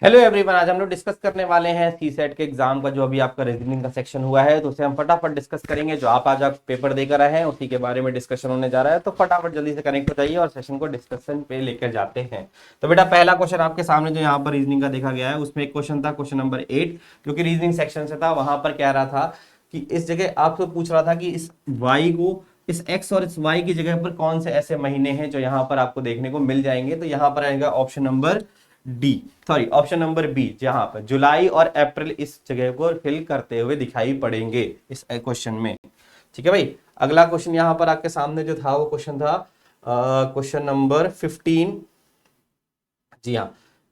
Hello everyone, आज हम लोग डिस्कस करने वाले हैं सी सेट के एग्जाम का जो अभी आपका रीजनिंग का सेक्शन हुआ है, तो उसे हम फटाफट डिस्कस करेंगे। जो आप आज आप पेपर देकर आए हैं उसी के बारे में डिस्कशन होने जा रहा है, तो फटाफट जल्दी से कनेक्ट हो जाइए और सेशन को डिस्कशन पे लेकर जाते हैं। तो बेटा पहला क्वेश्चन आपके सामने जो यहाँ पर रीजनिंग का देखा गया है, उसमें एक क्वेश्चन था, क्वेश्चन नंबर 8, जो कि रीजनिंग सेक्शन से था। वहां पर कह रहा था कि इस जगह आपसे पूछ रहा था कि इस वाई को, इस एक्स और इस वाई की जगह पर कौन से ऐसे महीने हैं जो यहाँ पर आपको देखने को मिल जाएंगे। तो यहाँ पर आएगा option number D, sorry option number B, जहां पर जुलाई और अप्रैल इस जगह को फिल करते हुए दिखाई पड़ेंगे इस क्वेश्चन में। ठीक है भाई। अगला क्वेश्चन यहां पर आपके सामने जो था वो क्वेश्चन था क्वेश्चन नंबर 15। जी हाँ,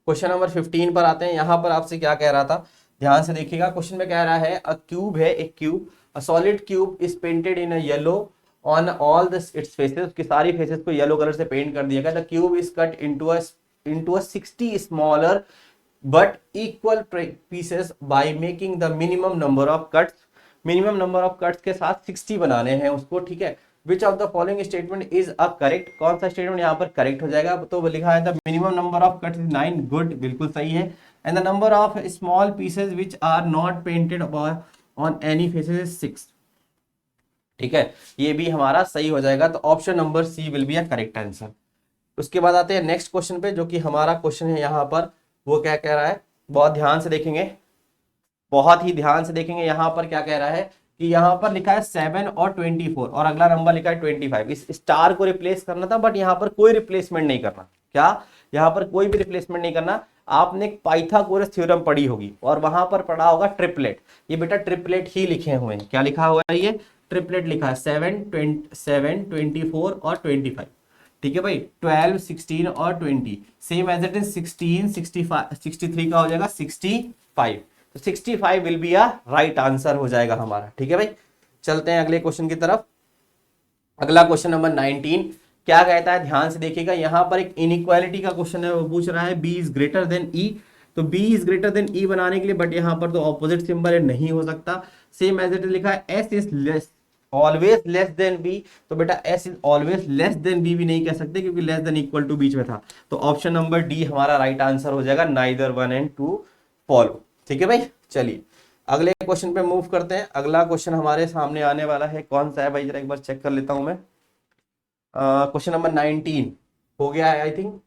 क्वेश्चन नंबर 15 पर आते हैं। यहां पर आपसे क्या कह रहा था, ध्यान से देखिएगा। क्वेश्चन में कह रहा है अ क्यूब है, एक cube, a solid cube is painted in a yellow on all the it's faces, उसकी सारी फेसेस को येलो कलर से पेंट कर दिया गया। The cube is cut into a 60 smaller but equal pieces by making the minimum number of cuts। Minimum number of cuts के साथ 60 बनाने हैं उसको। ठीक है। Which of the following statement is a correct, कौन सा स्टेटमेंट यहाँ पर करेक्ट हो जाएगा। तो वो लिखा है the minimum number of cuts is 9, good, बिल्कुल सही है। And the number of small pieces which are not painted on any faces is 6। ठीक है, ये भी हमारा सही हो जाएगा। तो option number C will be a correct answer. उसके बाद आते हैं नेक्स्ट क्वेश्चन पे, जो कि हमारा क्वेश्चन है यहाँ पर। वो क्या कह रहा है, बहुत ध्यान से देखेंगे, बहुत ही ध्यान से देखेंगे। यहाँ पर क्या कह रहा है कि यहाँ पर लिखा है 7 और 24 और अगला नंबर लिखा है 25। इस स्टार को रिप्लेस करना था, बट यहाँ पर कोई रिप्लेसमेंट नहीं करना। क्या, यहाँ पर कोई भी रिप्लेसमेंट नहीं करना। आपने एक पाइथागोरस थ्योरम पढ़ी होगी और वहां पर पढ़ा होगा ट्रिपलेट। ये बेटा ट्रिपलेट ही लिखे हुए हैं। क्या लिखा हुआ है, ये ट्रिपलेट लिखा है, 7, 24 और 25। ठीक है भाई, 12, 16 और 20, सेम एज इट इज 16, 65, 63 का हो जाएगा 65। तो 65 will be a right answer हो जाएगा हमारा। ठीक है भाई, चलते हैं अगले क्वेश्चन की तरफ। अगला क्वेश्चन नंबर 19 क्या कहता है, ध्यान से देखिएगा। यहां पर एक इनइक्वालिटी का क्वेश्चन है, वो पूछ रहा है बी इज ग्रेटर देन ई। तो बी इज ग्रेटर देन ई बनाने के लिए, बट यहां पर तो ऑपोजिट सिंबल है, नहीं हो सकता। सेम एज इट इज लिखा है S is less, always less than B. तो बेटा S is always less than B भी नहीं कह सकते, क्योंकि लेस देन इक्वल टू बीच में था। तो ऑप्शन नंबर डी हमारा राइट आंसर हो जाएगा, नाइदर 1 एंड 2 फॉलो। ठीक है भाई, चलिए अगले क्वेश्चन पे मूव करते हैं। अगला क्वेश्चन हमारे सामने आने वाला है, कौन सा है भाई, जरा एक बार चेक कर लेता हूं मैं। क्वेश्चन नंबर 19 हो गया है आई थिंक।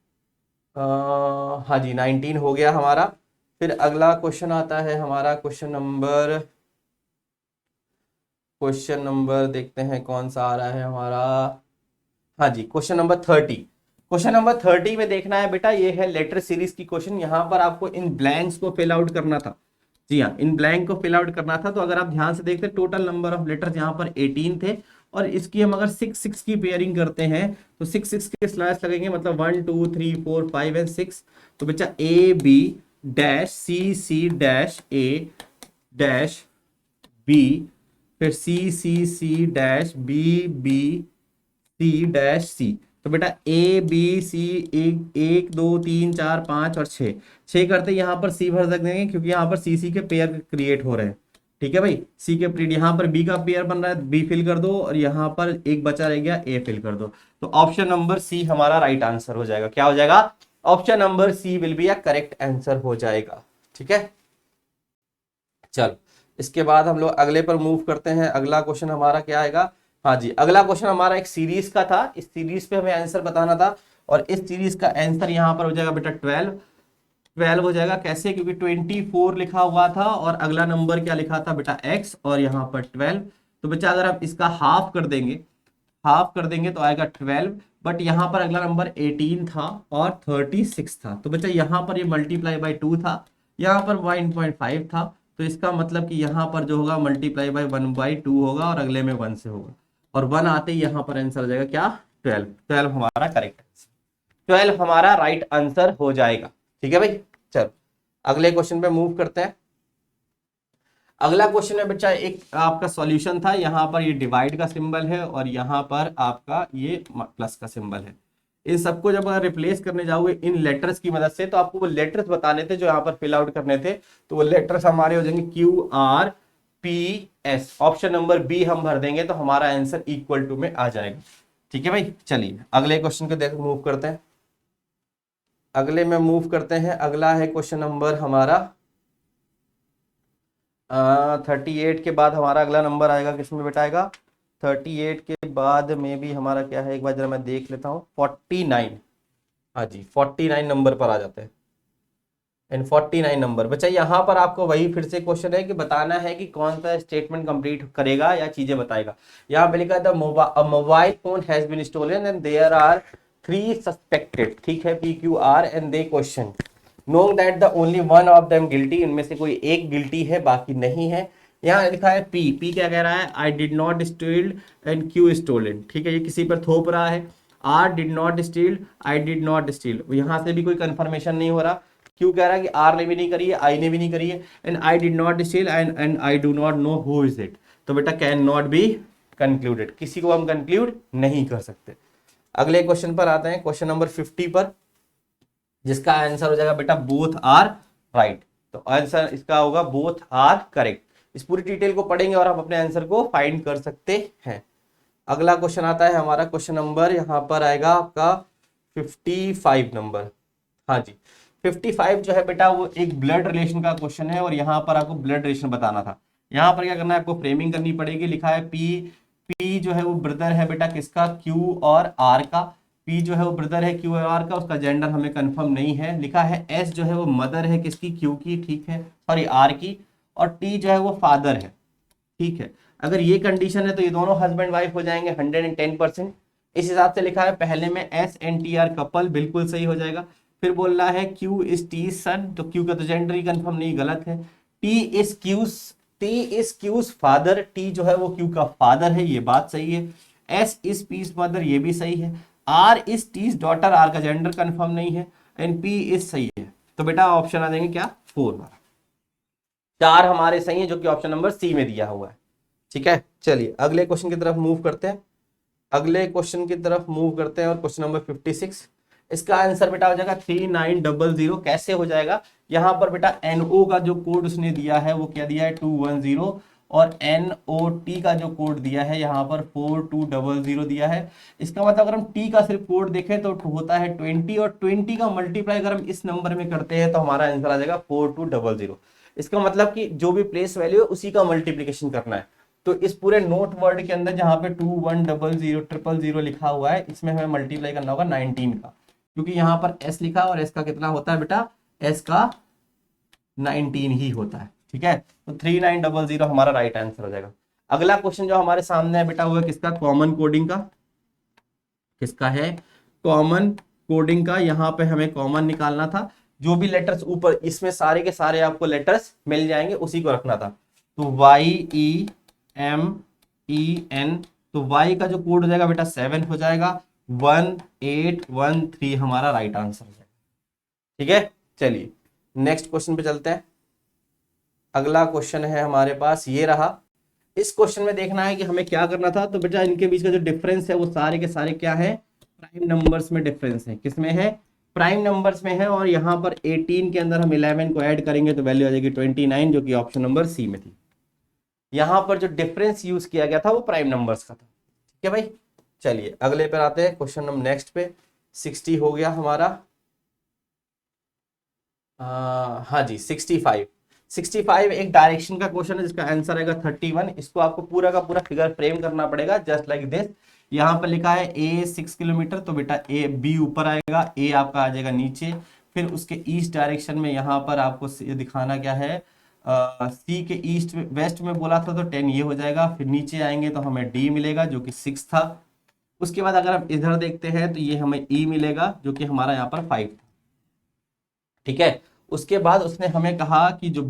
हाँ जी, 19 हो गया हमारा। फिर अगला क्वेश्चन आता है हमारा क्वेश्चन नंबर देखते हैं कौन सा आ रहा है हमारा। हाँ जी, क्वेश्चन नंबर 30। क्वेश्चन नंबर 30 में देखना है बेटा, ये है लेटर सीरीज की क्वेश्चन। यहाँ पर आपको इन ब्लैंक्स को फिल आउट करना था। जी हाँ, इन ब्लैंक को फिल आउट करना था। तो अगर आप ध्यान से देखते, टोटल नंबर ऑफ लेटर्स यहाँ पर 18 थे, और इसकी हम अगर 6 की पेयरिंग करते हैं तो 6 के स्लैश लगेंगे, मतलब 1 2 3 4 5 एंड 6। तो बच्चा A B dash C C dash A dash B, फिर C dash B B C dash C. तो बेटा ए बी सी, एक एक दो तीन चार पांच और छः, छः करते यहाँ पर सी भर देंगे, क्योंकि यहाँ पर सी के पेयर क्रिएट हो रहे हैं। ठीक है भाई, सी के पेयर, यहाँ पर बी का पेयर बन रहा है, बी फिल कर दो, और यहाँ पर एक बचा रह गया, ए फिल कर दो। तो ऑप्शन नंबर सी हमारा राइट आंसर हो जाएगा। क्या हो जाएगा, option number C will be a correct answer हो जाएगा। ठीक है, चलो इसके बाद हम लोग अगले पर मूव करते हैं। अगला क्वेश्चन हमारा क्या आएगा, हाँ जी, अगला क्वेश्चन हमारा एक सीरीज का था। इस सीरीज पे हमें आंसर बताना था, और इस सीरीज का आंसर यहाँ पर हो जाएगा बेटा 12। 12 हो जाएगा कैसे, क्योंकि 24 लिखा हुआ था और अगला नंबर क्या लिखा था बेटा x, और यहाँ पर 12। तो बच्चा अगर आप इसका हाफ कर देंगे, हाफ कर देंगे तो आएगा 12, बट यहाँ पर अगला नंबर 18 था और 36 था। तो बच्चा यहाँ पर ये मल्टीप्लाई बाय 2 था, यहाँ पर 1.5 था। तो इसका मतलब कि यहाँ पर जो होगा मल्टीप्लाई बाय 1/2 होगा, और अगले में 1 से होगा, और 1 आते ही यहाँ पर आंसर आ जाएगा क्या, 12। 12 हमारा करेक्ट आंसर, 12 हमारा राइट आंसर हो जाएगा। ठीक है भाई, चलो अगले क्वेश्चन पे मूव करते हैं। अगला क्वेश्चन है बच्चा, एक आपका सॉल्यूशन था। यहाँ पर ये डिवाइड का सिंबल है, और यहाँ पर आपका ये प्लस का सिंबल है। इन सबको जब आप रिप्लेस करने जाओगे इन लेटर्स की मदद से, तो आपको वो लेटर्स बताने थे जो यहाँ पर फिल आउट करने थे। तो वो लेटर्स हमारे हो जाएंगे Q R P S. Option number B हम भर देंगे तो हमारा आंसर इक्वल टू में आ जाएगा। ठीक है भाई, चलिए अगले क्वेश्चन को देख मूव करते हैं। अगले में मूव करते हैं। अगला है क्वेश्चन नंबर हमारा 38 के बाद हमारा अगला नंबर आएगा, किसमें बेटा आएगा? 38 के बाद में भी हमारा क्या है, एक बार जरा मैं देख लेता हूँ, 49। हाँ जी, 49 नंबर पर आ जाते हैं। एंड 49 नंबर बच्चा, यहाँ पर आपको वही फिर से क्वेश्चन है कि बताना है कि कौन सा स्टेटमेंट कंप्लीट करेगा या चीजें बताएगा। यहाँ पे लिखा है the mobile phone has been stolen and there are 3 suspected, ठीक है, PQR, and they question knowing that the only one of them guilty, इनमें से कोई एक गिल्टी है बाकी नहीं है। यहाँ लिखा है पी क्या कह रहा है? I did not steal and Q stolen, ठीक है, ये किसी पर थोप रहा है। R did not steal, I did not steal, यहाँ से भी कोई कंफर्मेशन नहीं हो रहा। क्यों कह रहा है कि आर ने भी नहीं करी है, आई ने भी नहीं करी है, and I did not steal and I do not know who is it, तो बेटा कैन नॉट बी कंक्लूडेड, किसी को हम कंक्लूड नहीं कर सकते। अगले क्वेश्चन पर आते हैं, क्वेश्चन नंबर 50 पर, जिसका आंसर हो जाएगा बेटा बोथ आर राइट। तो आंसर इसका होगा बोथ आर करेक्ट। इस पूरी डिटेल को पढ़ेंगे और हम अपने आंसर को फाइंड कर सकते हैं। अगला क्वेश्चन आता है हमारा, क्वेश्चन नंबर यहाँ पर आएगा आपका 55 नंबर। हाँ जी, 55 जो है बेटा वो एक ब्लड रिलेशन का क्वेश्चन है, और यहाँ पर आपको ब्लड रिलेशन बताना था। यहाँ पर क्या करना है, आपको फ्रेमिंग करनी पड़ेगी। लिखा है पी जो है वो ब्रदर है बेटा किसका? क्यू और आर का। पी जो है वो ब्रदर है क्यू और आर का, उसका जेंडर हमें कंफर्म नहीं है। लिखा है एस जो है वो मदर है किसकी? क्यू की, ठीक है, सॉरी आर की, और टी जो है वो फादर है, ठीक है। अगर ये कंडीशन है तो ये दोनों हस्बैंड वाइफ हो जाएंगे 110%। इस हिसाब से लिखा है पहले में S and T R couple, बिल्कुल सही हो जाएगा। फिर बोल रहा है क्यू इज टी सन, तो क्यू का तो जेंडर ही कंफर्म नहीं, गलत है। T is Q's father, T जो है वो क्यू का फादर है, ये बात सही है। एस इज पीज मदर, ये भी सही है। R is T's daughter, R का जेंडर कंफर्म नहीं है, एंड पी इज सही है। तो बेटा ऑप्शन आ जाएंगे क्या? 4 वाला। 4 हमारे सही है, जो कि ऑप्शन नंबर सी में दिया हुआ है, ठीक है। चलिए अगले क्वेश्चन की तरफ मूव करते हैं। अगले क्वेश्चन की तरफ मूव करते हैं और क्वेश्चन नंबर 56, इसका आंसर बेटा हो जाएगा 3900। कैसे हो जाएगा? यहाँ पर बेटा NO का जो कोड उसने दिया है वो क्या दिया है? 210, और NOT का जो कोड दिया है यहाँ पर 4200 दिया है। इसका मतलब अगर हम T का सिर्फ कोड देखें तो होता है 20, और 20 का मल्टीप्लाई अगर हम इस नंबर में करते हैं तो हमारा आंसर आ जाएगा 4200। इसका मतलब कि जो भी प्लेस वैल्यू है उसी का मल्टीप्लीकेशन करना है। तो इस पूरे नोट वर्ड के अंदर जहां पे 2100000 लिखा हुआ है, इसमें हमें मल्टीप्लाई करना होगा 19 का, क्योंकि यहाँ पर S लिखा और S का कितना होता है बेटा? S का 19 ही होता है, ठीक है। तो 3900 हमारा राइट आंसर हो जाएगा। अगला क्वेश्चन जो हमारे सामने है बेटा वो है किसका? कॉमन कोडिंग का। किसका है? कॉमन कोडिंग का। यहाँ पे हमें कॉमन निकालना था, जो भी लेटर्स ऊपर, इसमें सारे के सारे आपको लेटर्स मिल जाएंगे, उसी को रखना था। तो YEMEN, तो Y का जो कोड हो जाएगा बेटा 7 हो जाएगा, 1813 हमारा राइट आंसर है, ठीक है। चलिए नेक्स्ट क्वेश्चन पे चलते हैं। अगला क्वेश्चन है हमारे पास, ये रहा। इस क्वेश्चन में देखना है कि हमें क्या करना था। तो बेटा इनके बीच का जो डिफरेंस है वो सारे के सारे क्या है? प्राइम नंबर्स में डिफरेंस है। किसमें है? प्राइम नंबर्स में है। और यहाँ पर 18 के अंदर हम 11 को ऐड करेंगे तो वैल्यू आ जाएगी 29, जो कि ऑप्शन नंबर सी में थी। यहाँ पर जो डिफरेंस यूज किया गया था वो प्राइम नंबर्स का था, ठीक है भाई। चलिए अगले पर आते हैं, क्वेश्चन नंबर नेक्स्ट पे। 60 हो गया हमारा। हाँ जी 65 एक डायरेक्शन का क्वेश्चन है जिसका आंसर आएगा 31। इसको आपको पूरा का पूरा फिगर फ्रेम करना पड़ेगा जस्ट लाइक दिस। यहाँ पर लिखा है A 6 किलोमीटर, तो बेटा B ऊपर आएगा, A आपका आ जाएगा नीचे। फिर उसके ईस्ट डायरेक्शन में यहाँ पर आपको दिखाना क्या है? C के ईस्ट वेस्ट में बोला था तो 10 ये हो जाएगा। फिर नीचे आएंगे तो हमें D मिलेगा जो कि 6 था। उसके बाद अगर हम इधर देखते हैं तो ये हमें E मिलेगा जो कि हमारा यहाँ पर 5 था, ठीक है। उसके बाद उसने हमें कहा कि जो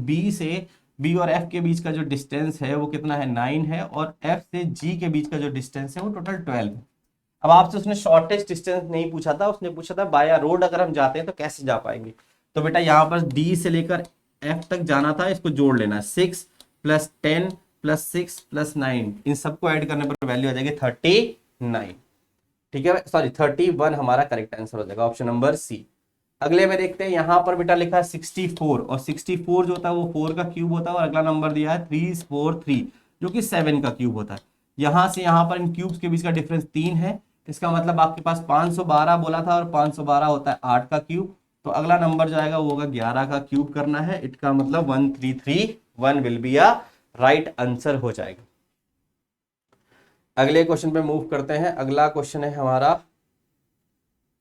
B और F के बीच का जो डिस्टेंस है वो कितना है? 9 है, और F से G के बीच का जो डिस्टेंस है वो टोटल 12 है। अब आपसे उसने शॉर्टेस्ट डिस्टेंस नहीं पूछा था, उसने पूछा था बाय रोड अगर हम जाते हैं तो कैसे जा पाएंगे। तो बेटा यहाँ पर D से लेकर F तक जाना था, इसको जोड़ लेना है। 6 + 10 + 6 + 9, इन सबको ऐड करने पर वैल्यू आ जाएगी 39, ठीक है। सॉरी 31 हमारा करेक्ट आंसर हो जाएगा, ऑप्शन नंबर सी। अगले में देखते हैं, यहाँ पर बेटा लिखा है 64, और 64 जो होता है वो 4 का क्यूब होता है, और अगला नंबर दिया है 343 जो कि 7 का क्यूब होता है। यहाँ से यहाँ पर इन क्यूब्स के बीच का डिफरेंस 3 है। इसका मतलब आपके पास 512 बोला था, और 512 होता है 8 का क्यूब। तो अगला नंबर जो आएगा वो होगा 11 का क्यूब करना है, इसका मतलब 1331 will be a right answer हो जाएगा। अगले क्वेश्चन पे मूव करते हैं। अगला क्वेश्चन है हमारा,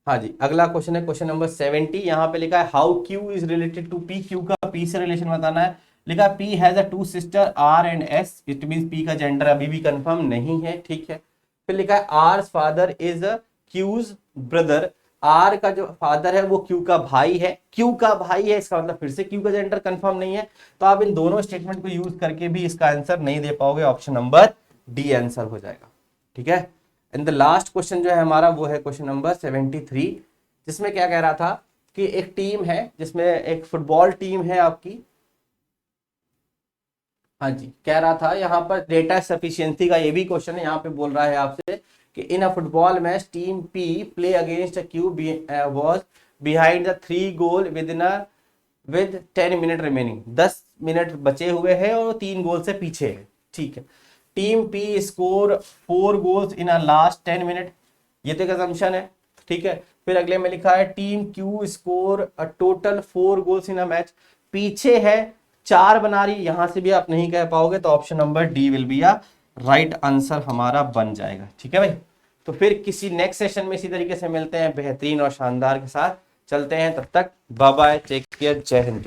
हाँ जी, अगला क्वेश्चन है क्वेश्चन नंबर 70। यहाँ पे लिखा है how Q is related to P, Q का पी से रिलेशन बताना है। लिखा है P has a two sister R and S, it means P का जेंडर अभी भी कंफर्म नहीं है, ठीक है। फिर लिखा है R father is Q's brother, R का जो फादर है वो क्यू का भाई है, क्यू का भाई है, इसका मतलब फिर से क्यू का जेंडर कंफर्म नहीं है। तो आप इन दोनों स्टेटमेंट को यूज करके भी इसका आंसर नहीं दे पाओगे, ऑप्शन नंबर डी आंसर हो जाएगा, ठीक है। एंड द लास्ट क्वेश्चन जो है हमारा वो है क्वेश्चन नंबर 73, जिसमें क्या कह रहा था कि एक टीम है, जिसमें एक फुटबॉल टीम है आपकी, हाँ जी, कह रहा था यहाँ पर डेटा सफिशिएंसी का ये भी क्वेश्चन है। यहाँ पे बोल रहा है आपसे कि in a football match team P play against a Q was behind the 3 goal with 10 minute remaining, 10 minute बचे हुए हैं और 3 गोल से पीछे है, ठीक है। Team P score 4 goals in a last 10 minute, ये तो एक असम्पशन है, ठीक है। फिर अगले में लिखा है team Q score a total 4 goals in a match, पीछे है 4 बना रही, यहां से भी आप नहीं कह पाओगे, तो option number D will be a right answer हमारा बन जाएगा, ठीक है भाई। तो फिर किसी नेक्स्ट सेशन में इसी तरीके से मिलते हैं बेहतरीन और शानदार के साथ, चलते हैं, तब तक बाय बाय, टेक केयर, जय हिंद।